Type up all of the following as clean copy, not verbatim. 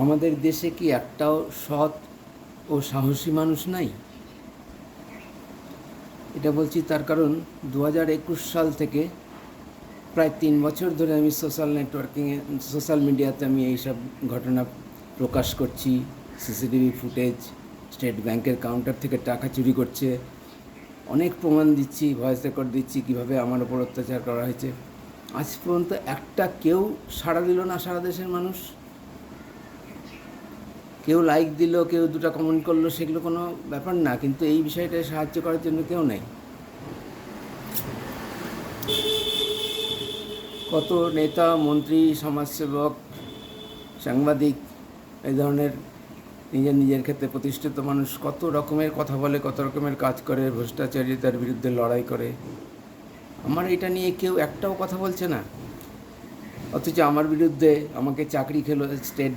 আমাদের দেশে কি একটাও সৎ ও সাহসী মানুষ নাই? এটা বলছি তার কারণ 2021 সাল থেকে প্রায় 3 বছর ধরে আমি সোশ্যাল মিডিয়াতে আমি এইসব ঘটনা প্রকাশ করছি। সিসিটিভি ফুটেজ, স্টেট ব্যাংকের কাউন্টার থেকে টাকা চুরি করছে, অনেক প্রমাণ দিচ্ছি, ভয়েস রেকর্ড দিচ্ছি কীভাবে আমার ওপর অত্যাচার করা হয়েছে। আজ পর্যন্ত একটা কেউ সাড়া দিল না। সারা দেশের মানুষ কেউ লাইক দিল, কেউ দুটো কমেন্ট করলো, সেগুলো কোনো ব্যাপার না, কিন্তু এই বিষয়টায় সাহায্য করার জন্য কেউ নেই। কত নেতা, মন্ত্রী, সমাজসেবক, সাংবাদিক, এই ধরনের নিজের ক্ষেত্রে প্রতিষ্ঠিত মানুষ কত রকমের কথা বলে, কত রকমের কাজ করে, ভ্রষ্টাচারিতার বিরুদ্ধে লড়াই করে। আমার এটা নিয়ে কেউ একটাও কথা বলছে না। অথচ আমার বিরুদ্ধে আমাকে চাকরি খেলো স্টেট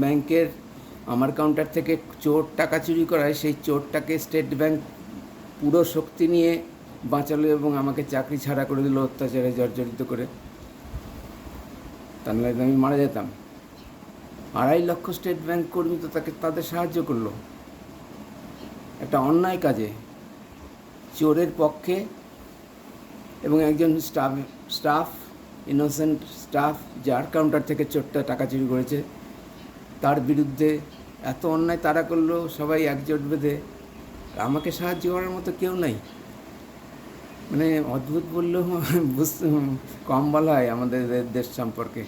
ব্যাংকের আমার কাউন্টার থেকে চোর টাকা চুরি করায়, সেই চোরটাকে স্টেট ব্যাংক পুরো শক্তি নিয়ে বাঁচালো এবং আমাকে চাকরি ছাড়া করে দিল অত্যাচারে জর্জরিত করে। তা নাহলে আমি মারা যেতাম। 2.5 লক্ষ স্টেট ব্যাংক কর্মী তো তাদের সাহায্য করলো একটা অন্যায় কাজে, চোরের পক্ষে। এবং একজন ইনোসেন্ট স্টাফ যার কাউন্টার থেকে চোরটা টাকা চুরি করেছে, তার বিরুদ্ধে এত অন্যায় তারা করলো, সবাই একজোট বেঁধে। আমাকে সাহায্য করার মতো কেউ নাই। মানে অদ্ভুত বললেও বুঝতে কম বলা হয় আমাদের দেশ সম্পর্কে।